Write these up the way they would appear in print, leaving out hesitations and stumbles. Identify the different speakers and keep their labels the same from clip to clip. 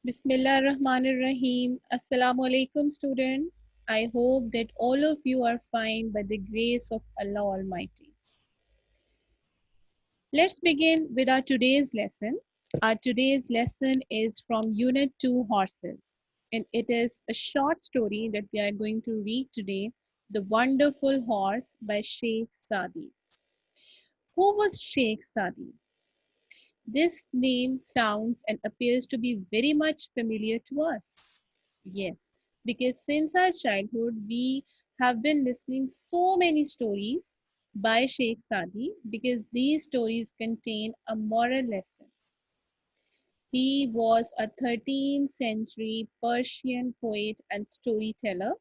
Speaker 1: Bismillah Rahmanir Rahim. Assalamu alaikum, students. I hope that all of you are fine by the grace of Allah Almighty. Let's begin with our today's lesson. Our today's lesson is from Unit 2 Horses, and it is a short story that we are going to read today, The Wonderful Horse by Sheikh Sadi. Who was Sheikh Sadi? This name sounds and appears to be very much familiar to us. Yes, because since our childhood, we have been listening so many stories by Sheikh Sadi because these stories contain a moral lesson. He was a 13th century Persian poet and storyteller.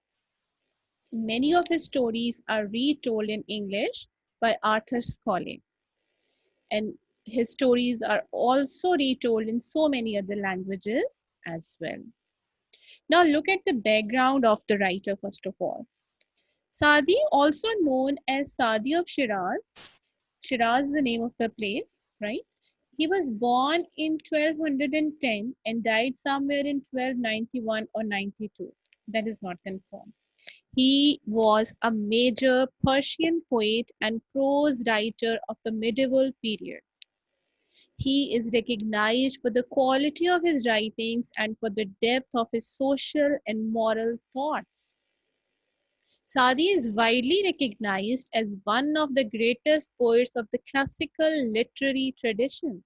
Speaker 1: Many of his stories are retold in English by Arthur Scollay, and his stories are also retold in so many other languages as well. Now, look at the background of the writer first of all. Sadi, also known as Sadi of Shiraz, Shiraz is the name of the place, right? He was born in 1210 and died somewhere in 1291 or 92. That is not confirmed. He was a major Persian poet and prose writer of the medieval period. He is recognized for the quality of his writings and for the depth of his social and moral thoughts. Sadi is widely recognized as one of the greatest poets of the classical literary tradition,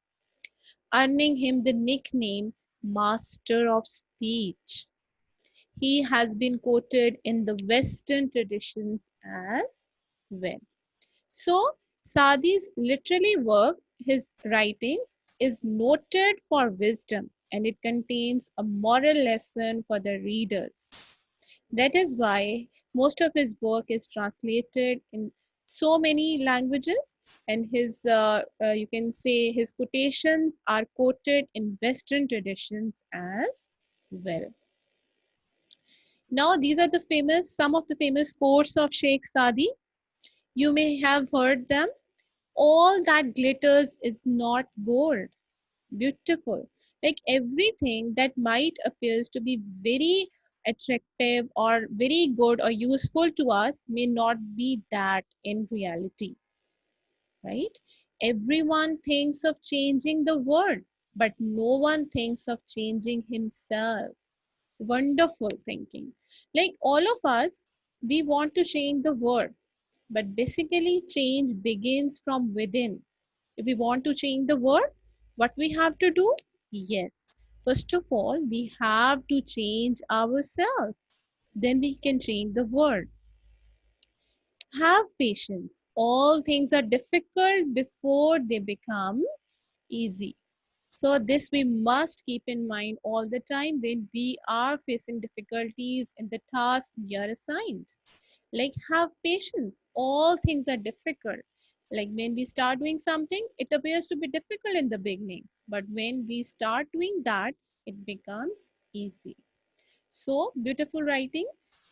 Speaker 1: earning him the nickname Master of Speech. He has been quoted in the Western traditions as well. So, Sadi's literary work, his writings, is noted for wisdom and it contains a moral lesson for the readers. That is why most of his work is translated in so many languages, and his you can say his quotations are quoted in Western traditions as well. Now, these are the famous some of the famous quotes of Sheikh Sadi. You may have heard them. All that glitters is not gold. Beautiful. Like everything that might appears to be very attractive or very good or useful to us may not be that in reality, right? Everyone thinks of changing the world, but no one thinks of changing himself. Wonderful thinking. Like all of us, we want to change the world, but basically change begins from within. If we want to change the world, what we have to do? Yes, first of all, we have to change ourselves. Then we can change the world. Have patience. All things are difficult before they become easy. So, this we must keep in mind all the time when we are facing difficulties in the task we are assigned. Like, have patience. All things are difficult. Like, when we start doing something, it appears to be difficult in the beginning, but when we start doing that, it becomes easy. So, beautiful writings.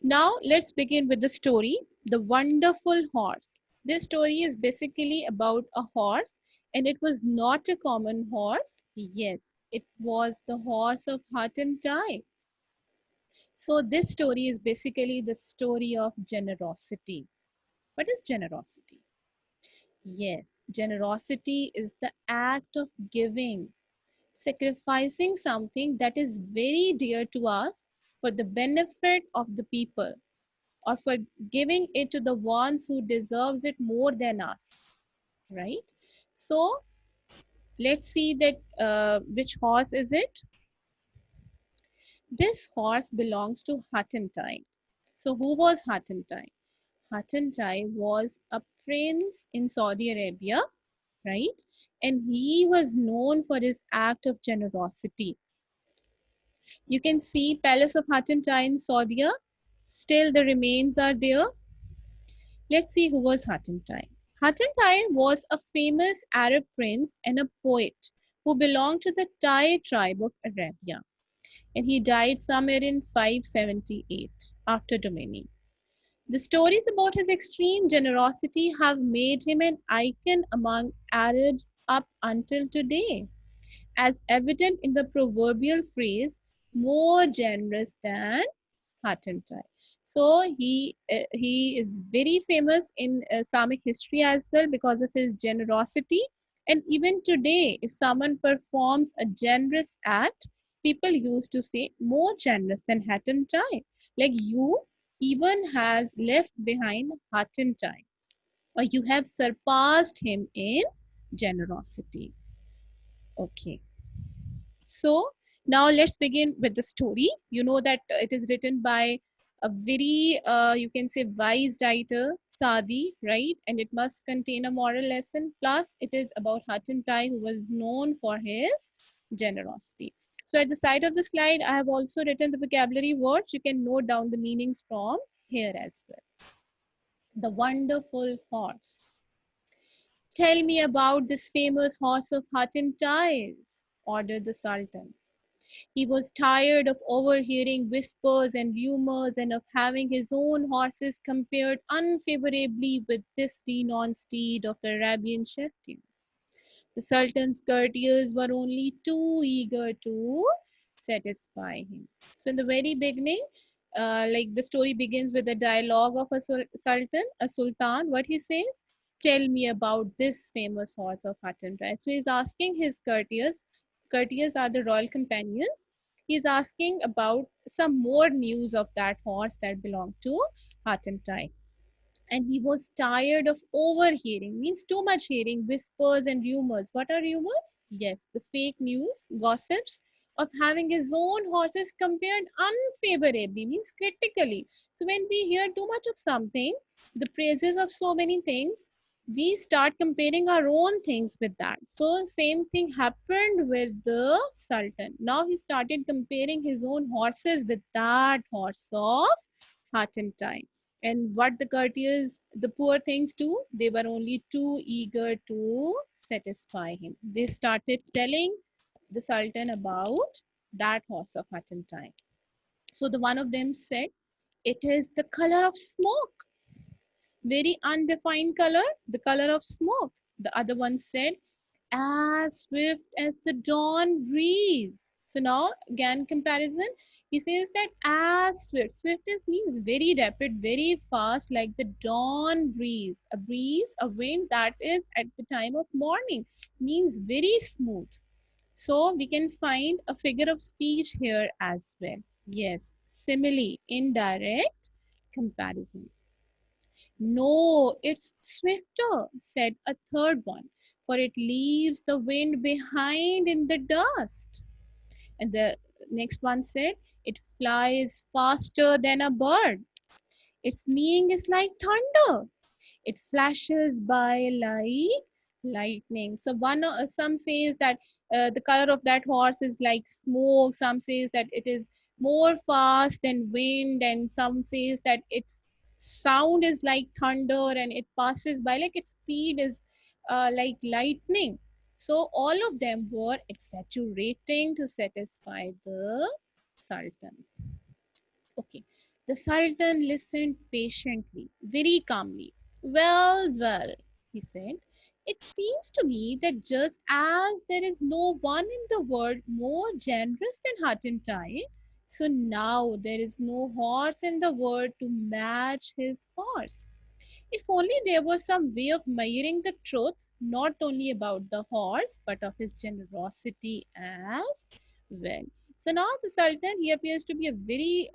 Speaker 1: Now, let's begin with the story, The Wonderful Horse. This story is basically about a horse, and it was not a common horse. Yes, it was the horse of Hatem Tai. So, this story is basically the story of generosity. What is generosity? Yes, generosity is the act of giving, sacrificing something that is very dear to us for the benefit of the people or for giving it to the ones who deserves it more than us, right? So let's see that which horse is it. This horse belongs to Hatem Tai. So who was Hatem Tai? Hatem Tai was a prince in Saudi Arabia, right? And he was known for his act of generosity. You can see Palace of Hatem Tai in Saudi. Still the remains are there. Let's see who was Hatem Tai. Hatem Tai was a famous Arab prince and a poet who belonged to the Tai tribe of Arabia, and he died somewhere in 578 after Domini. The stories about his extreme generosity have made him an icon among Arabs up until today. as evident in the proverbial phrase, more generous than Hatantai. So he is very famous in Samic history as well because of his generosity. And even today, if someone performs a generous act, people used to say more generous than Hatantai. Like you even has left behind Hatantai, or you have surpassed him in generosity. Okay. So now let's begin with the story. You know that it is written by a very, you can say, wise writer, Sadi, right? And it must contain a moral lesson. Plus, it is about Hatan Tai, who was known for his generosity. So at the side of the slide, I have also written the vocabulary words. You can note down the meanings from here as well. The wonderful horse. Tell me about this famous horse of Hatim Tai's, ordered the Sultan. He was tired of overhearing whispers and rumors and of having his own horses compared unfavorably with this renowned steed of the Arabian chieftain. The Sultan's courtiers were only too eager to satisfy him. So, in the very beginning, like the story begins with a dialogue of a sultan. What he says, tell me about this famous horse of Hatan. So, he's asking his courtiers. Courtiers are the royal companions. He's asking about some more news of that horse that belonged to Hatan, and he was tired of overhearing, means too much hearing whispers and rumors. What are rumors? Yes, the fake news, gossips of having his own horses compared unfavorably, means critically. So when we hear too much of something, the praises of so many things, we start comparing our own things with that. So same thing happened with the sultan. Now he started comparing his own horses with that horse of Hatem time. And what the courtiers, the poor things do, they were only too eager to satisfy him. They started telling the sultan about that horse of Hatem time. So the one of them said, it is the color of smoke, very undefined color, the color of smoke. The other one said, as swift as the dawn breeze. So now again comparison, he says that as swift, swiftness means very rapid, very fast, like the dawn breeze. A breeze, a wind that is at the time of morning, means very smooth. So we can find a figure of speech here as well. Yes, simile, indirect comparison. No, it's swifter, said a third one, for it leaves the wind behind in the dust. And the next one said, it flies faster than a bird. Its neighing is like thunder. It flashes by like lightning. So one some says that the color of that horse is like smoke, some says that it is more fast than wind, and some says that its sound is like thunder and it passes by, like its speed is like lightning. So all of them were exaggerating to satisfy the sultan. Okay. The Sultan listened patiently, very calmly. Well, well, he said, it seems to me that just as there is no one in the world more generous than Hatim Tai, so now there is no horse in the world to match his horse. If only there was some way of measuring the truth, not only about the horse, but of his generosity as well. So now the Sultan, he appears to be a very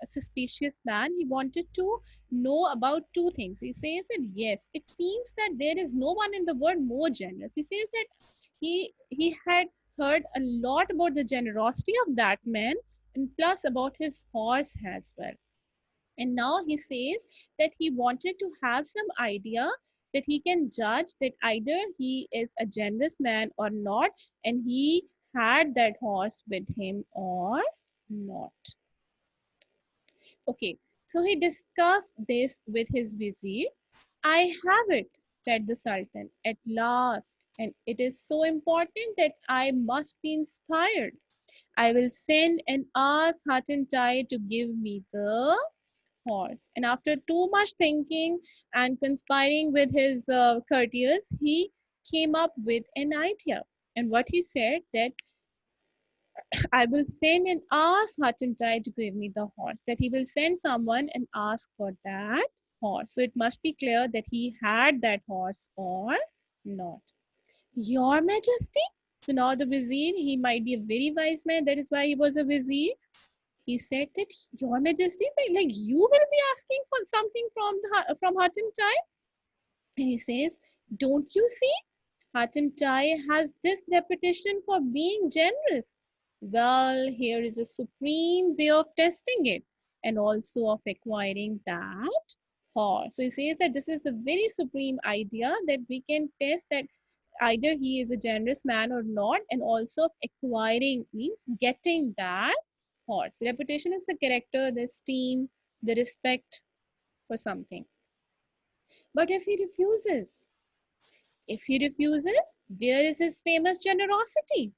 Speaker 1: suspicious man. He wanted to know about two things. He says that yes, it seems that there is no one in the world more generous. He says that he had heard a lot about the generosity of that man, and plus about his horse as well. And now he says that he wanted to have some idea that he can judge that either he is a generous man or not, and he had that horse with him or not. Okay, so he discussed this with his vizier. I have it, said the Sultan, at last, and it is so important that I must be inspired. I will send and ask Hatim Tai to give me the horse. And after too much thinking and conspiring with his courtiers, he came up with an idea. And what he said that I will send and ask Hatimtai to give me the horse. That he will send someone and ask for that horse. So it must be clear that he had that horse or not. Your Majesty. So now the vizier, he might be a very wise man. That is why he was a vizier. He said that Your Majesty, like you will be asking for something from Hatim Tai. And he says, don't you see? Hatim Tai has this reputation for being generous. Well, here is a supreme way of testing it and also of acquiring that horse. So he says that this is the very supreme idea that we can test that either he is a generous man or not, and also acquiring means getting that horse. Reputation is the character, the esteem, the respect for something. But if he refuses, where is his famous generosity?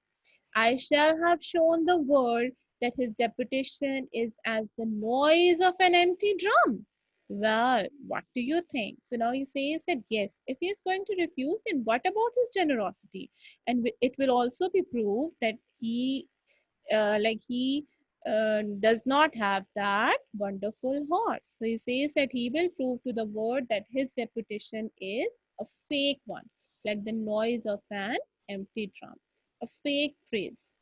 Speaker 1: I shall have shown the world that his reputation is as the noise of an empty drum. Well, what do you think? So now he says that yes, if he is going to refuse, then what about his generosity? And it will also be proved that he does not have that wonderful horse. So he says that he will prove to the world that his reputation is a fake one, like the noise of an empty drum, a fake praise.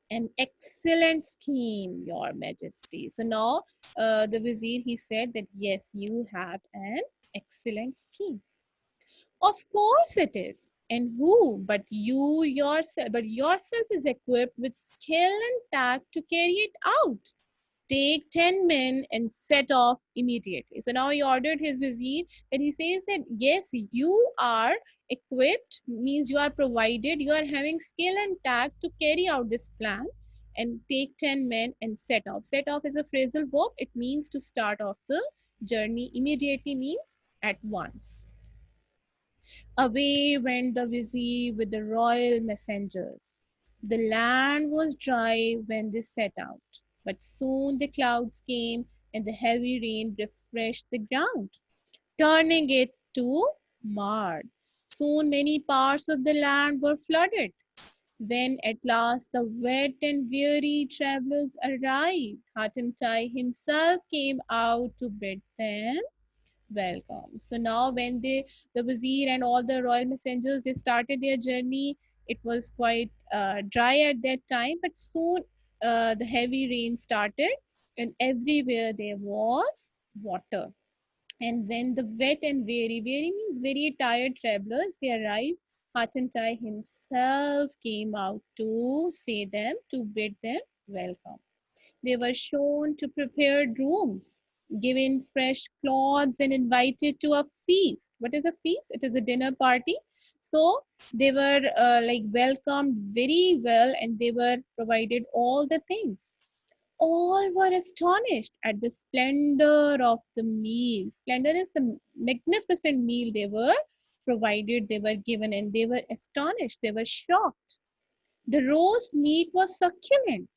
Speaker 1: An excellent scheme, Your Majesty. So now the vizier, he said that yes, you have an excellent scheme. Of course it is. And who but yourself is equipped with skill and tact to carry it out. Take 10 men and set off immediately. So now he ordered his vizier, and he says that yes, you are equipped, means you are provided, you are having skill and tact to carry out this plan, and take 10 men and set off. Set off is a phrasal verb. It means to start off the journey. Immediately means at once. Away went the vizier with the royal messengers. The land was dry when they set out, but soon the clouds came and the heavy rain refreshed the ground, turning it to mud. Soon many parts of the land were flooded. When at last the wet and weary travelers arrived, Hatim Tai himself came out to bid them welcome. So now when the vizier and all the royal messengers, they started their journey, it was quite dry at that time, but soon the heavy rain started and everywhere there was water. And when the wet and weary means very tired travelers, they arrived, Hatim Tai himself came out to say them, to bid them welcome. They were shown to prepared rooms, given fresh clothes, and invited to a feast. What is a feast? It is a dinner party. So they were like welcomed very well, and they were provided all the things. All were astonished at the splendor of the meal. Splendor is the magnificent meal they were provided, they were given, and they were astonished, they were shocked. The roast meat was succulent.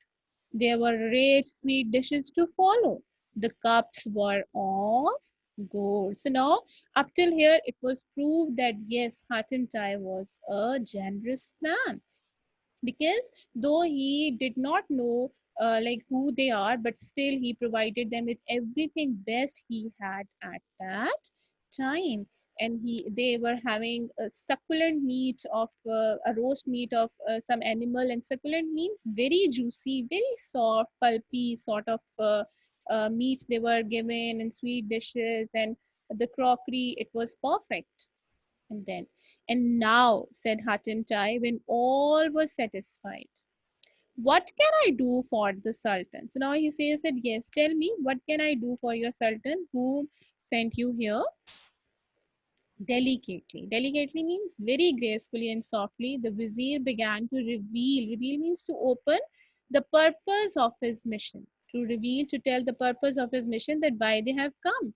Speaker 1: There were rich sweet dishes to follow. The cups were of gold. So now, up till here, it was proved that yes, Hatim Tai was a generous man, because though he did not know like who they are, but still he provided them with everything best he had at that time. And they were having a succulent meat of a roast meat of some animal, and succulent means very juicy, very soft, pulpy sort of meats they were given, and sweet dishes, and the crockery, it was perfect. And then, and now, said Hatim Tai, when all were satisfied, what can I do for the Sultan? So now he says that, yes, tell me, what can I do for your Sultan who sent you here? Delicately. Delicately means very gracefully and softly. The vizier began to reveal. Reveal means to open the purpose of his mission. To reveal, to tell the purpose of his mission, that why they have come.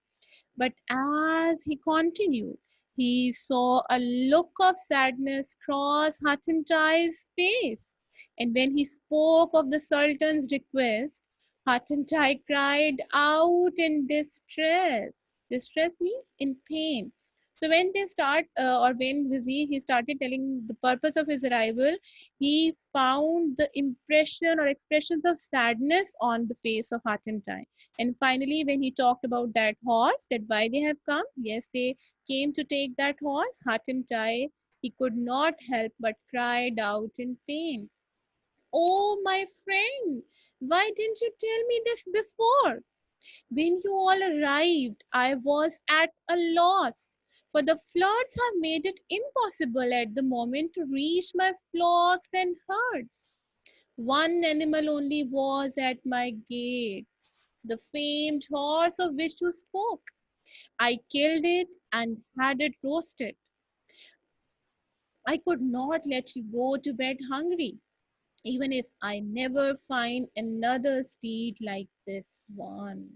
Speaker 1: But as he continued, he saw a look of sadness cross Hatim Tai's face. And when he spoke of the Sultan's request, Hatim Tai cried out in distress. Distress means in pain. So when they start, or when Vizir he started telling the purpose of his arrival, he found the impression or expressions of sadness on the face of Hatim Tai. And finally, when he talked about that horse, that why they have come, yes, they came to take that horse. Hatim Tai, he could not help but cried out in pain. Oh, my friend, why didn't you tell me this before? When you all arrived, I was at a loss, for the floods have made it impossible at the moment to reach my flocks and herds. One animal only was at my gates, the famed horse of which you spoke. I killed it and had it roasted. I could not let you go to bed hungry, even if I never find another steed like this one.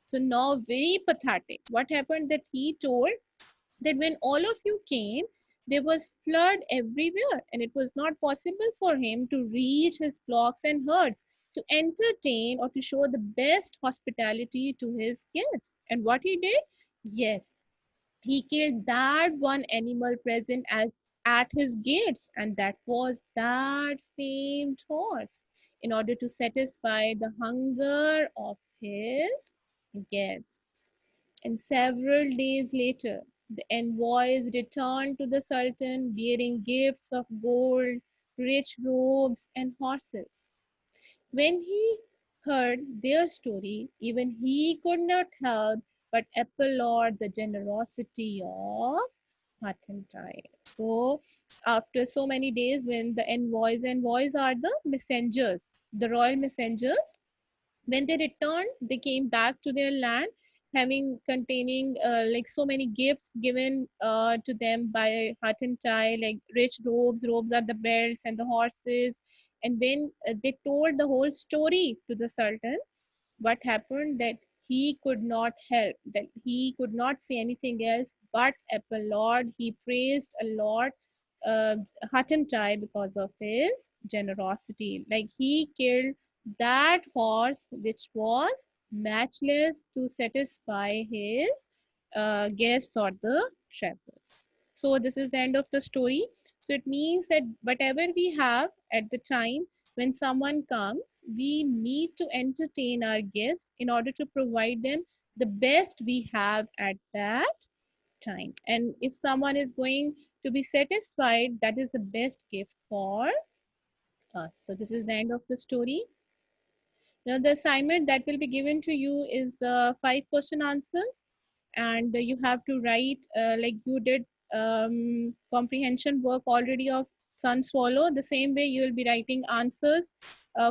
Speaker 1: So now, very pathetic. What happened that he told that when all of you came, there was flood everywhere, and it was not possible for him to reach his flocks and herds to entertain or to show the best hospitality to his guests. And what he did? Yes, he killed that one animal present at his gates, and that was that famed horse, in order to satisfy the hunger of his guests. And several days later, the envoys returned to the Sultan bearing gifts of gold, rich robes, and horses. When he heard their story, even he could not help but applaud the generosity of Hatantai. So, after so many days, when the envoys are the messengers, the royal messengers, when they returned, they came back to their land, having containing like so many gifts given to them by Hatantai, like rich robes. Robes are the belts and the horses. And when they told the whole story to the Sultan, what happened that he could not help, that he could not say anything else but applaud. He praised a lot uh, Hatem Tai because of his generosity. Like he killed that horse which was matchless to satisfy his guests or the travelers. So this is the end of the story. So it means that whatever we have at the time when someone comes, we need to entertain our guests in order to provide them the best we have at that time. And if someone is going to be satisfied, that is the best gift for us. So this is the end of the story. Now the assignment that will be given to you is 5 question answers, and you have to write like you did comprehension work already of Sun Swallow. The same way you will be writing answers,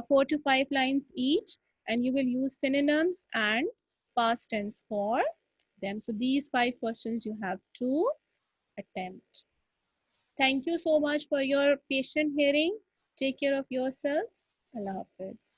Speaker 1: 4 to 5 lines each, and you will use synonyms and past tense for them. So these 5 questions you have to attempt. Thank you so much for your patient hearing. Take care of yourselves. Allah Hafiz.